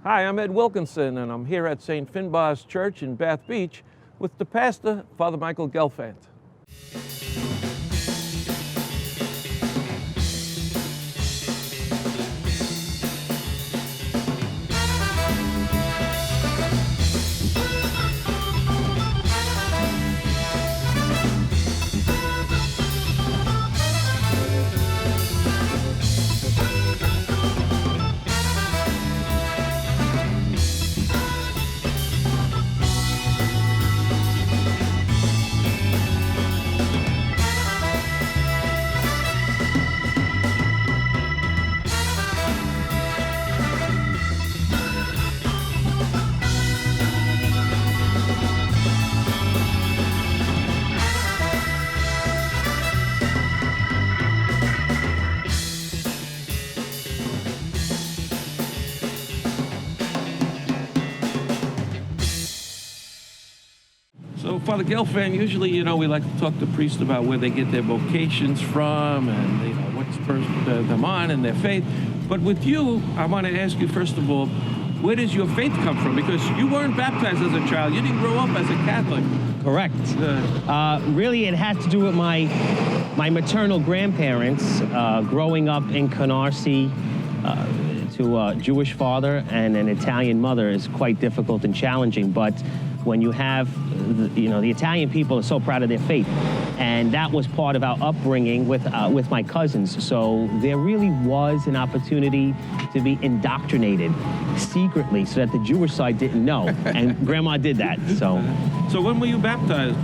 Hi, I'm Ed Wilkinson, and I'm here at St. Finnbar's Church in Bath Beach with the pastor, Father Michael Gelfant. So, Father Gelfant, usually, we like to talk to priests about where they get their vocations from and, what spurs them on in their faith. But with you, I want to ask you, first of all, where does your faith come from? Because you weren't baptized as a child. You didn't grow up as a Catholic. Correct. Really, it had to do with my maternal grandparents growing up in Canarsie. To a Jewish father and an Italian mother is quite difficult and challenging, but when you have, the Italian people are so proud of their faith, and that was part of our upbringing with my cousins. So there really was an opportunity to be indoctrinated secretly so that the Jewish side didn't know, and Grandma did that. So when were you baptized?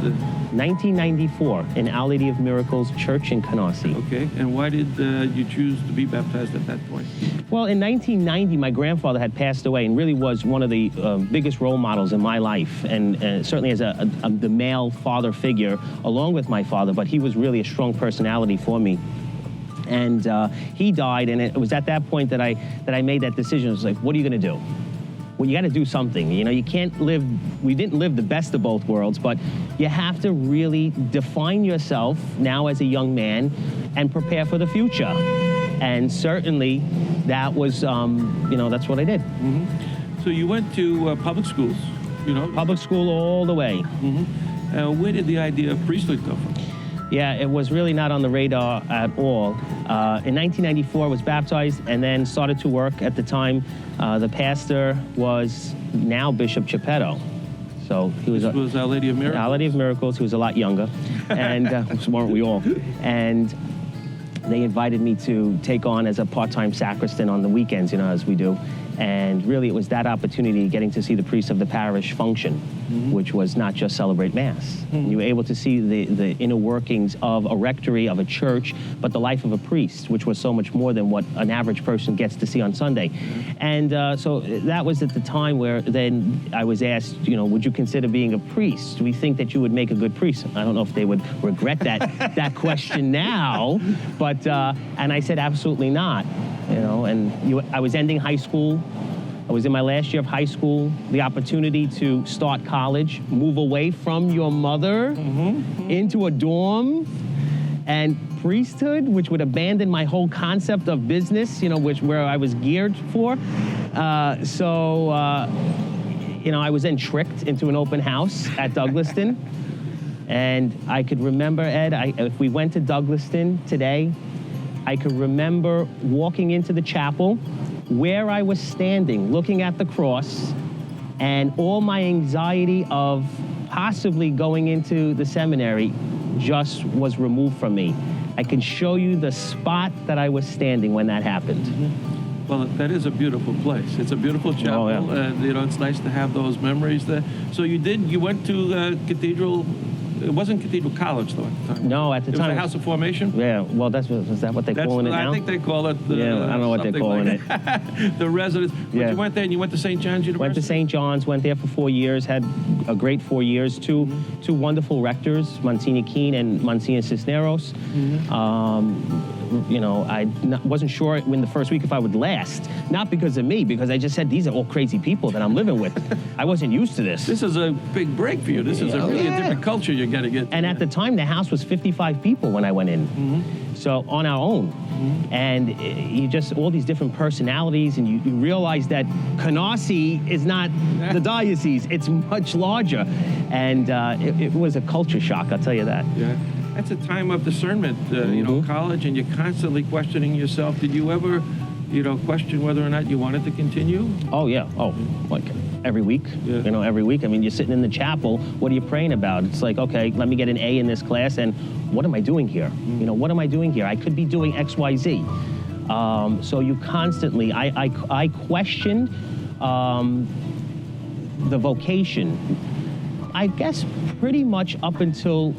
1994 in Our Lady of Miracles Church in Canarsie. Okay, and why did you choose to be baptized at that point? Well, in 1990, my grandfather had passed away and really was one of the biggest role models in my life, and certainly as the male father figure, along with my father, but he was really a strong personality for me. And he died, and it was at that point that I made that decision. I was like, what are you going to do? Well, you got to do something. You can't live, we didn't live the best of both worlds, but you have to really define yourself now as a young man and prepare for the future. And certainly that was, that's what I did. Mm-hmm. So you went to public schools, Public school all the way. Mm-hmm. Where did the idea of priesthood come from? Yeah, it was really not on the radar at all. In 1994, I was baptized and then started to work. At the time, the pastor was now Bishop Geppetto. So he was Our Lady of Miracles? Our Lady of Miracles. He was a lot younger, and weren't we all? And they invited me to take on as a part-time sacristan on the weekends, as we do. And really, it was that opportunity, getting to see the priest of the parish function, which was not just celebrate Mass. You were able to see the inner workings of a rectory, of a church, but the life of a priest, which was so much more than what an average person gets to see on Sunday. And so that was at the time where then I was asked, would you consider being a priest? Do we think that you would make a good priest? I don't know if they would regret that question now, but, and I said, absolutely not. I was ending high school. I was in my last year of high school. The opportunity to start college, move away from your mother into a dorm, and priesthood, which would abandon my whole concept of business, where I was geared for. I was then tricked into an open house at Douglaston. And I could remember, Ed, if we went to Douglaston today, I could remember walking into the chapel where I was standing, looking at the cross, and all my anxiety of possibly going into the seminary just was removed from me. I can show you the spot that I was standing when that happened. Well, that is a beautiful place. It's a beautiful chapel, and it's nice to have those memories there. So you went to Cathedral. It wasn't Cathedral College, though, at the time. No, at the time. It was a House of Formation? Yeah, well, is that what they're calling it now? I think they call it I don't know what they're calling it. The residence. But you went there and you went to St. John's University? Went to St. John's, went there for 4 years, had a great 4 years. Two wonderful rectors, Monsignor Keene and Monsignor Cisneros. wasn't sure in the first week if I would last. Not because of me, because I just said, these are all crazy people that I'm living with. I wasn't used to this. This is a big break for you. This is a different culture you're going to get. And at the time, the house was 55 people when I went in. So on our own. And you just, all these different personalities, and you realize that Canarsie is not the diocese. It's much larger. And it was a culture shock, I'll tell you that. Yeah. That's a time of discernment, college, and you're constantly questioning yourself. Did you ever, question whether or not you wanted to continue? Oh, yeah. Oh, like every week, every week. I mean, you're sitting in the chapel, what are you praying about? It's like, okay, let me get an A in this class, and what am I doing here? What am I doing here? I could be doing X, Y, Z. So you constantly, I questioned the vocation, I guess pretty much up until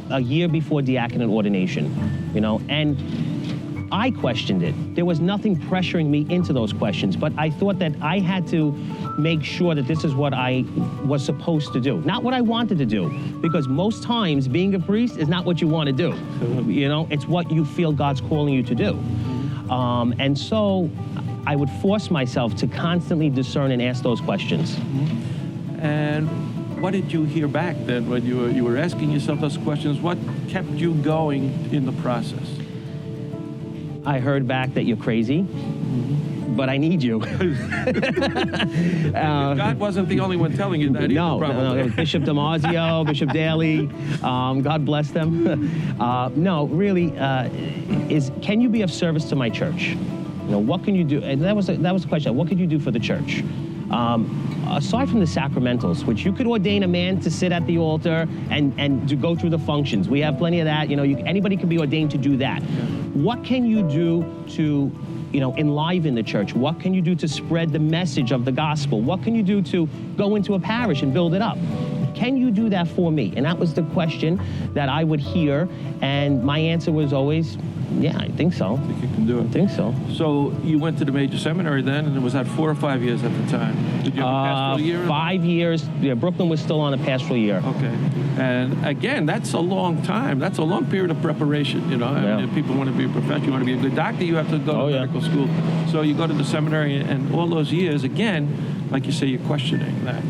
a year before diaconate ordination, and I questioned it. There was nothing pressuring me into those questions, but I thought that I had to make sure that this is what I was supposed to do, not what I wanted to do, because most times being a priest is not what you want to do. It's what you feel God's calling you to do. And so I would force myself to constantly discern and ask those questions. And what did you hear back then when you were asking yourself those questions? What kept you going in the process? I heard back that you're crazy, but I need you. God wasn't the only one telling you that either, No, it was Bishop Damasio, Bishop Daly, God bless them. No, really, can you be of service to my church? What can you do? And that was the question. What could you do for the church? Aside from the sacramentals, which you could ordain a man to sit at the altar and to go through the functions. We have plenty of that. Anybody can be ordained to do that. What can you do to, enliven the church? What can you do to spread the message of the gospel? What can you do to go into a parish and build it up? Can you do that for me? And that was the question that I would hear, and my answer was always, yeah, I think so. I think you can do it. I think so. So you went to the major seminary then, and it was at 4 or 5 years at the time. Did you have a pastoral year? 5 years. Yeah, Brooklyn was still on a pastoral year. Okay. And again, that's a long time. That's a long period of preparation, I mean, if people want to be a professor, you want to be a good doctor, you have to go to medical school. So you go to the seminary, and all those years, again, like you say, you're questioning that,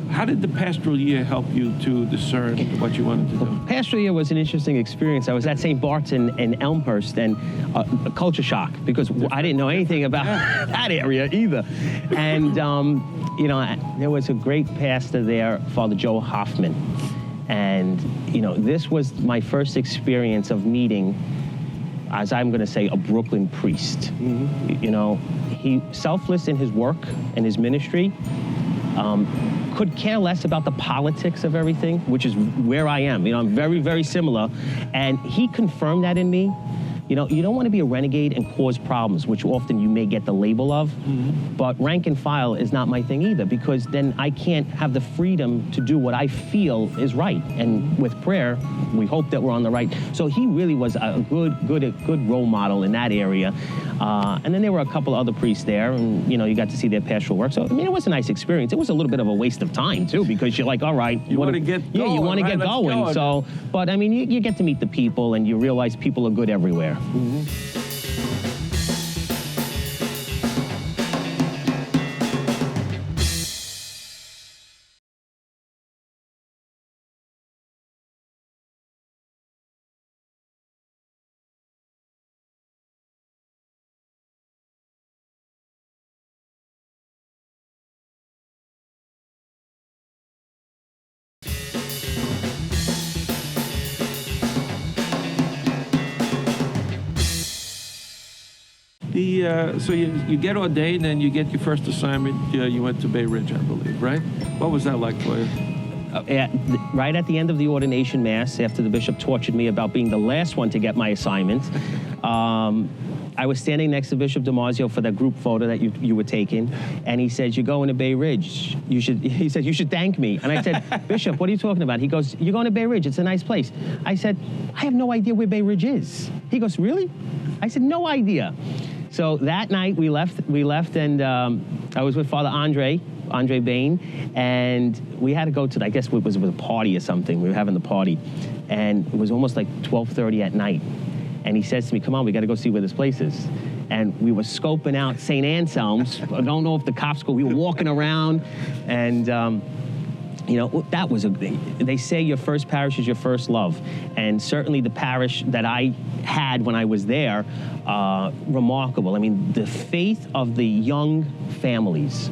How did the pastoral year help you to discern what you wanted to do? Pastoral year was an interesting experience. I was at St. Bart's in Elmhurst, and a culture shock, because I didn't know anything about that area either. And, there was a great pastor there, Father Joe Hoffman. And, this was my first experience of meeting, as I'm going to say, a Brooklyn priest. He selfless in his work and his ministry. Could care less about the politics of everything, which is where I am. I'm very, very similar. And he confirmed that in me. You don't want to be a renegade and cause problems, which often you may get the label of. But rank and file is not my thing either, because then I can't have the freedom to do what I feel is right. And with prayer, we hope that we're on the right. So he really was a good role model in that area. And then there were a couple other priests there, and you got to see their pastoral work. So I mean, it was a nice experience. It was a little bit of a waste of time too, because you're like, all right, you want to get going. Yeah, you want to get going. Go. So, but I mean, you get to meet the people, and you realize people are good everywhere. So you get ordained and you get your first assignment. You went to Bay Ridge, I believe, right? What was that like for you? Right at the end of the ordination mass, after the bishop tortured me about being the last one to get my assignment, I was standing next to Bishop Damasio for that group photo that you were taking, and he says, "You're going to Bay Ridge. He said, you should thank me." And I said, "Bishop, what are you talking about?" He goes, "You're going to Bay Ridge. It's a nice place." I said, "I have no idea where Bay Ridge is." He goes, "Really?" I said, "No idea." So that night we left, and I was with Father Andre Bain, and we had to go to, I guess it was a party or something. We were having the party, and it was almost like 12:30 at night. And he says to me, come on, we got to go see where this place is. And we were scoping out St. Anselm's. I don't know if the cops go, we were walking around, and you know, that was they say your first parish is your first love. And certainly the parish that I had when I was there, remarkable. I mean, the faith of the young families,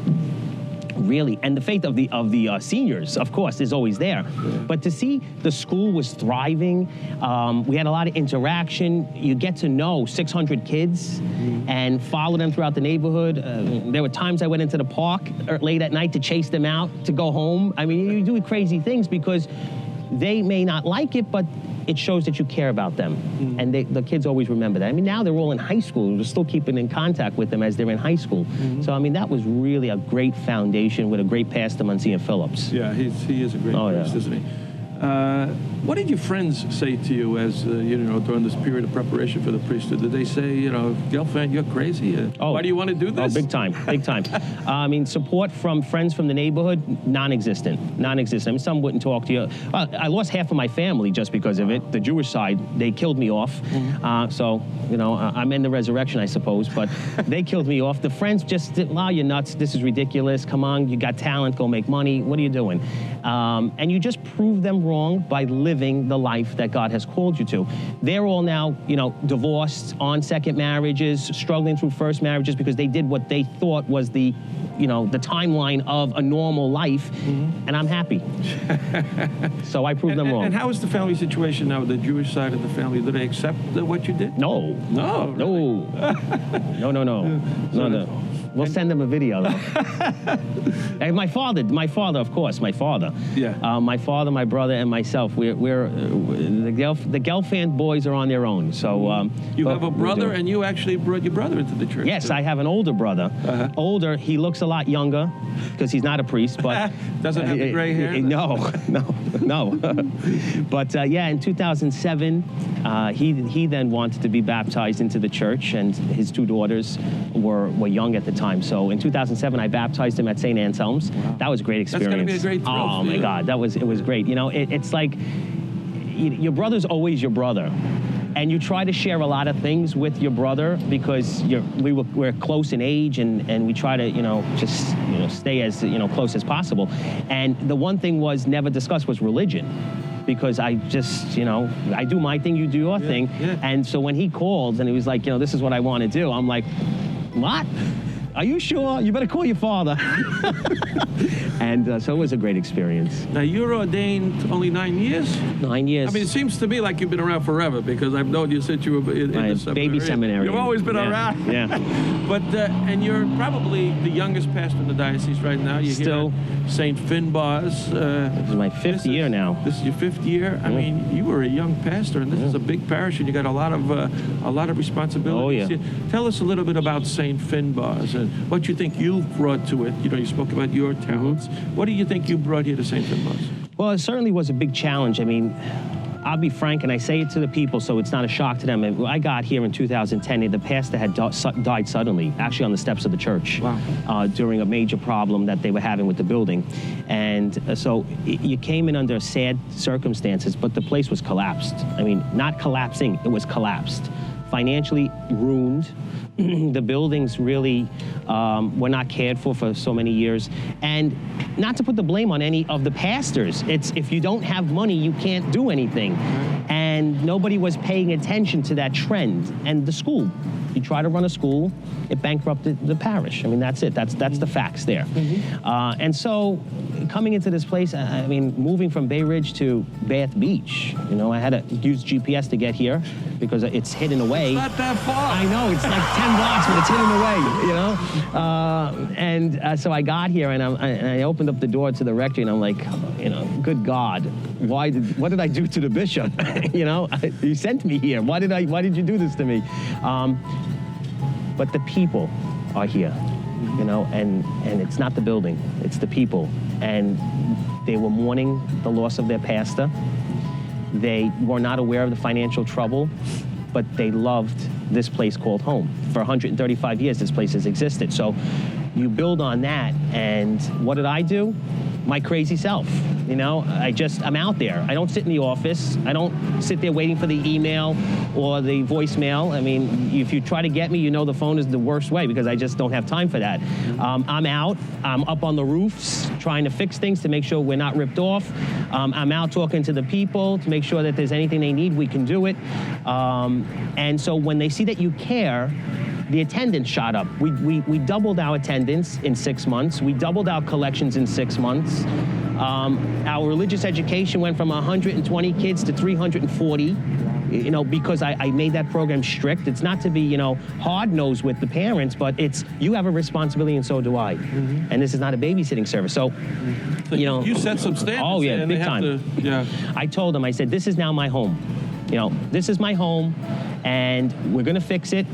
really, and the faith of the seniors, of course, is always there. But to see the school was thriving, we had a lot of interaction. You get to know 600 kids and follow them throughout the neighborhood. There were times I went into the park late at night to chase them out to go home. I mean, you do crazy things because they may not like it, but it shows that you care about them. And the kids always remember that. I mean, now they're all in high school. We're still keeping in contact with them as they're in high school. So, I mean, that was really a great foundation with a great pastor, Monsignor Phillips. Yeah, he is a great priest, isn't he? What did your friends say to you as, you know, during this period of preparation for the priesthood? Did they say, you know, Gelfant, you're crazy? Why do you want to do this? Oh, big time, big time. I mean, support from friends from the neighborhood, non-existent. I mean, some wouldn't talk to you. I lost half of my family just because of it. The Jewish side, they killed me off. So, you know, I'm in the resurrection, I suppose, but they killed me off. The friends just, wow, you're nuts. This is ridiculous. Come on, you got talent, go make money. What are you doing? And you just prove them wrong by living the life that God has called you to. They're all now, you know, divorced, on second marriages, struggling through first marriages because they did what they thought was the, you know, the timeline of a normal life, and I'm happy. So I proved them wrong. And how is the family situation now, the Jewish side of the family? Do they accept what you did? No. No. Really? No. We'll send them a video, though. And my father, of course, my father. Yeah. My father, my brother, and myself, we're the Gelfant boys are on their own. So you have a brother, and you actually brought your brother into the church. Yes, I have an older brother. Older, he looks a lot younger because he's not a priest, but doesn't have the gray hair. No. But yeah, in 2007, he then wanted to be baptized into the church, and his two daughters were young at the time. So in 2007, I baptized him at St. Anselm's. Wow. That was a great experience. That's going to be a great thrill. Oh my God, it was great. You know, it's like your brother's always your brother. And you try to share a lot of things with your brother because we're close in age, and we try to, you know, just, you know, stay as, you know, close as possible. And the one thing was never discussed was religion, because I just, you know, I do my thing, you do your thing. Yeah. And so when he called and he was like, you know, this is what I want to do, I'm like, what? Are you sure? You better call your father. And so it was a great experience. Now, you're ordained only 9 years? 9 years. I mean, it seems to me like you've been around forever, because I've known you since you were in the seminary. Baby seminary. You've always been around. Yeah. But, and you're probably the youngest pastor in the diocese right now. You're still here at St. Finbar's. This is my fifth year now. This is your fifth year. I mean, you were a young pastor, and this is a big parish, and you got a lot of responsibilities. Oh, yeah. Tell us a little bit about St. Finbar's and what you think you've brought to it. You know, you spoke about your talents. What do you think you brought here to St. Finbar's? Well, it certainly was a big challenge. I mean, I'll be frank, and I say it to the people so it's not a shock to them. When I got here in 2010, the pastor had died suddenly, actually on the steps of the church. Wow. During a major problem that they were having with the building. And so you came in under sad circumstances, but the place was collapsed. I mean, not collapsing, it was collapsed. Financially ruined. The buildings really were not cared for so many years. And not to put the blame on any of the pastors. It's if you don't have money, you can't do anything. And nobody was paying attention to that trend. And the school, you try to run a school, it bankrupted the parish. I mean, that's it. That's the facts there. And so coming into this place, I mean, moving from Bay Ridge to Bath Beach, you know, I had to use GPS to get here because it's hidden away. It's not that far. I know, it's like 10 blocks, but it's hidden away, you know? And so I got here, and I opened up the door to the rectory, and I'm like, you know, good God, what did I do to the bishop? You know, you sent me here. Why did you do this to me? But the people are here, you know, and it's not the building, it's the people. And they were mourning the loss of their pastor. They were not aware of the financial trouble, but they loved this place called home. For 135 years, this place has existed. So you build on that, and what did I do? My crazy self. I'm out there. I don't sit in the office. I don't sit there waiting for the email or the voicemail. I mean, if you try to get me, the phone is the worst way because I just don't have time for that. I'm out. I'm up on the roofs trying to fix things to make sure we're not ripped off. I'm out talking to the people to make sure that there's anything they need, we can do it. And so when they see that you care, the attendance shot up. We doubled our attendance in 6 months. We doubled our collections in 6 months. Our religious education went from 120 kids to 340. Because I made that program strict. It's not to be, hard-nosed with the parents, but it's, you have a responsibility and so do I. Mm-hmm. And this is not a babysitting service. So, you set some standards. Oh, yeah, big time. I told them, I said, this is now my home. This is my home, and we're going to fix it.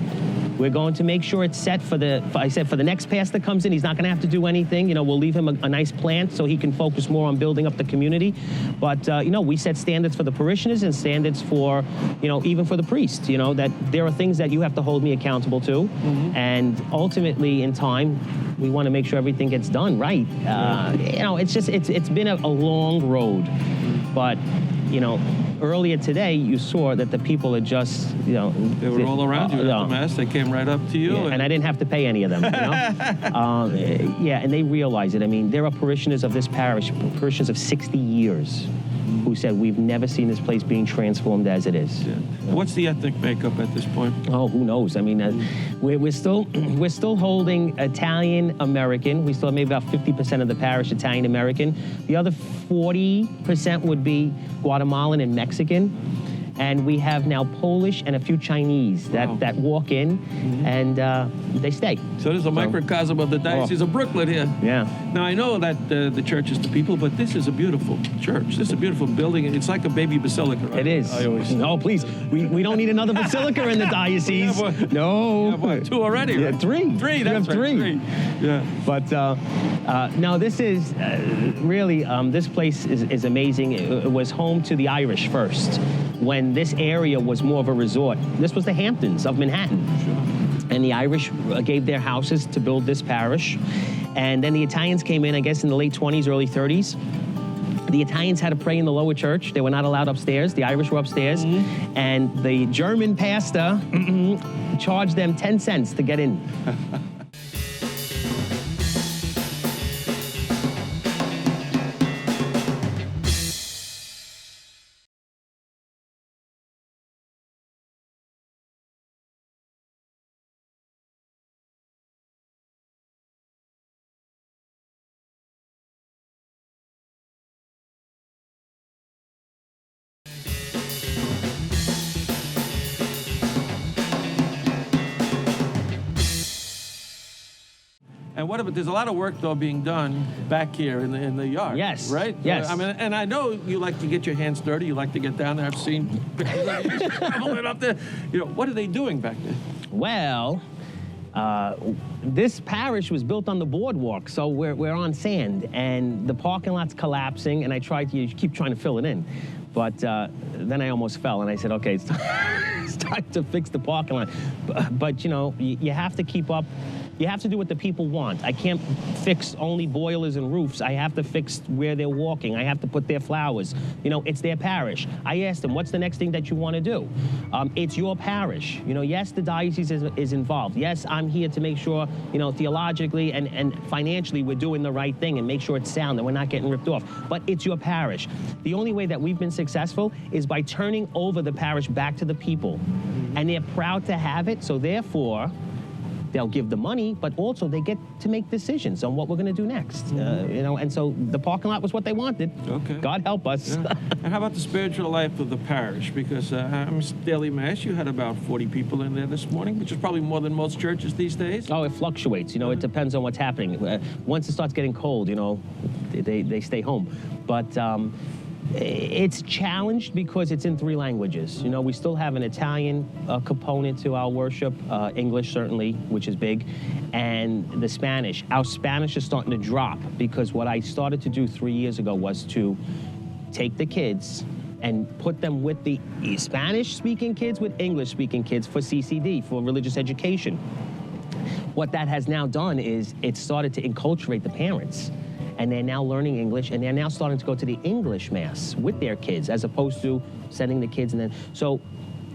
We're going to make sure it's set for the next pastor that comes in, he's not going to have to do anything. We'll leave him a nice plant so he can focus more on building up the community. But, we set standards for the parishioners and standards for, even for the priest, that there are things that you have to hold me accountable to. Mm-hmm. And ultimately, in time, we want to make sure everything gets done right. It's been a long road. But, earlier today, you saw that the people are just, They were all around you at the Mass. They came right up to you. Yeah, and I didn't have to pay any of them, and they realize it. I mean, there are parishioners of this parish, parishioners of 60 years, who said, we've never seen this place being transformed as it is. Yeah. What's the ethnic makeup at this point? Oh, who knows? I mean, we're still holding Italian-American. We still have maybe about 50% of the parish Italian-American. The other 40% would be Guatemalan and Mexican. And we have now Polish and a few Chinese that walk in, mm-hmm. and they stay. So there's a microcosm of the Diocese of Brooklyn here. Yeah. Now, I know that the church is the people, but this is a beautiful church. This is a beautiful building. It's like a baby basilica, right? It is. I always no, please. We don't need another basilica in the diocese. Yeah, no. Yeah, 2 already, right? Yeah, 3. That's right. 3. Yeah. But no, this is really, this place is amazing. It was home to the Irish first, when this area was more of a resort. This was the Hamptons of Manhattan. Sure. And the Irish gave their houses to build this parish. And then the Italians came in, I guess, in the late 20s, early 30s. The Italians had to pray in the lower church. They were not allowed upstairs. The Irish were upstairs. Mm-hmm. And the German pastor charged them 10 cents to get in. And there's a lot of work, though, being done back here in the yard. Yes. Right? Yes. I mean, and I know you like to get your hands dirty. You like to get down there. I've seen pictures of you traveling up there. What are they doing back there? Well, this parish was built on the boardwalk, so we're on sand, and the parking lot's collapsing, and I keep trying to fill it in. But then I almost fell, and I said, okay, it's time to fix the parking lot. But you have to keep up. You have to do what the people want. I can't fix only boilers and roofs. I have to fix where they're walking. I have to put their flowers. It's their parish. I asked them, what's the next thing that you want to do? It's your parish. Yes, the diocese is involved. Yes, I'm here to make sure, theologically and financially we're doing the right thing and make sure it's sound and we're not getting ripped off. But it's your parish. The only way that we've been successful is by turning over the parish back to the people. And they're proud to have it, so therefore, they'll give the money, but also they get to make decisions on what we're going to do next. Mm-hmm. And so the parking lot was what they wanted. Okay. God help us. Yeah. And how about the spiritual life of the parish? Because daily Mass, you had about 40 people in there this morning, which is probably more than most churches these days. Oh, it fluctuates. It depends on what's happening. Once it starts getting cold, they stay home. But it's challenged because it's in 3 languages. We still have an Italian component to our worship, English certainly, which is big, and the Spanish. Our Spanish is starting to drop because what I started to do 3 years ago was to take the kids and put them with the Spanish-speaking kids with English-speaking kids for CCD, for religious education. What that has now done is it started to enculturate the parents. and they're now learning English, and they're now starting to go to the English Mass with their kids, as opposed to sending the kids and then, so,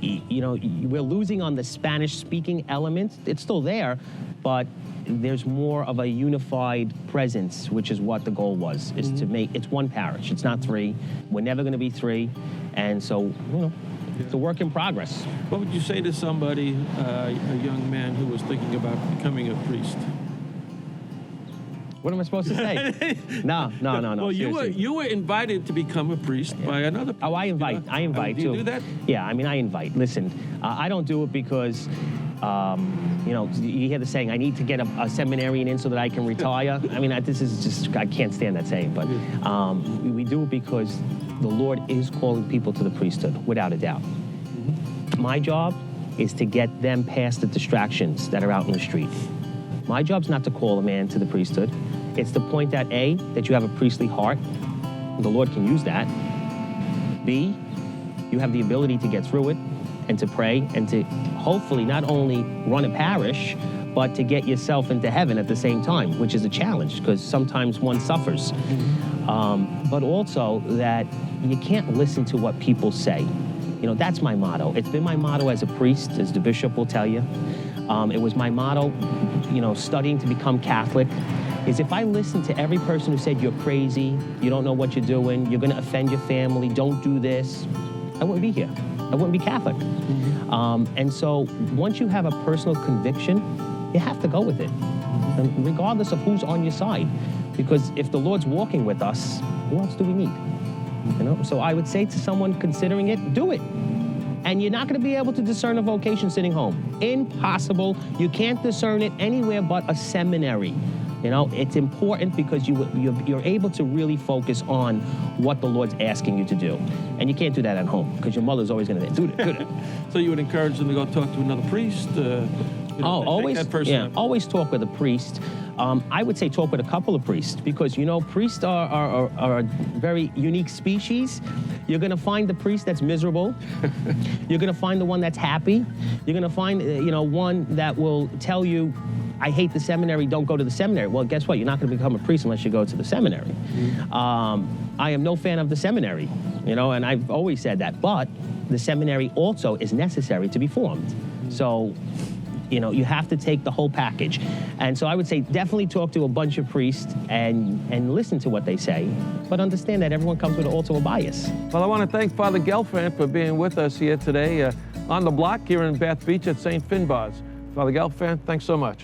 you know, we're losing on the Spanish-speaking element. It's still there, but there's more of a unified presence, which is what the goal was, is to make, it's one parish, it's not three. We're never gonna be three, and so, you know, it's a work in progress. What would you say to somebody, a young man who was thinking about becoming a priest? What am I supposed to say? No. Well, seriously. you were invited to become a priest by another priest. Oh, I invite Do you too. do that? Yeah, I mean, I invite. Listen, I don't do it because, you know, you hear the saying, I need to get a seminarian in so that I can retire. I mean, this is just, I can't stand that saying, but we do it because the Lord is calling people to the priesthood, without a doubt. My job is to get them past the distractions that are out in the street. My job's not to call a man to the priesthood. It's to point out, A, that you have a priestly heart. The Lord can use that. B, you have the ability to get through it and to pray and to hopefully not only run a parish, but to get yourself into heaven at the same time, which is a challenge because sometimes one suffers. But also that you can't listen to what people say. You know, that's my motto. It's been my motto as a priest, as the bishop will tell you. It was my motto, you know, studying to become Catholic, is if I listened to every person who said, you're crazy, you don't know what you're doing, you're gonna offend your family, don't do this, I wouldn't be here. I wouldn't be Catholic. And so once you have a personal conviction, you have to go with it, and regardless of who's on your side. Because if the Lord's walking with us, who else do we need? You know? So I would say to someone considering it, do it. And you're not going to be able to discern a vocation sitting home. Impossible. You can't discern it anywhere but a seminary. You know, it's important because you're able to really focus on what the Lord's asking you to do. And you can't do that at home because your mother's always going to do that. So you would encourage them to go talk to another priest? Always, always talk with a priest. I would say talk with a couple of priests because, you know, priests are a very unique species. You're going to find the priest that's miserable. You're going to find the one that's happy. You're going to find, you know, one that will tell you, I hate the seminary, don't go to the seminary. Well, guess what? You're not going to become a priest unless you go to the seminary. I am no fan of the seminary, you know, and I've always said that. But the seminary also is necessary to be formed. So, you know, you have to take the whole package. And so I would say definitely talk to a bunch of priests and listen to what they say, but understand that everyone comes with also a bias. Well, I want to thank Father Gelfant for being with us here today on the block here in Bath Beach at St. Finbar's. Father Gelfant, thanks so much.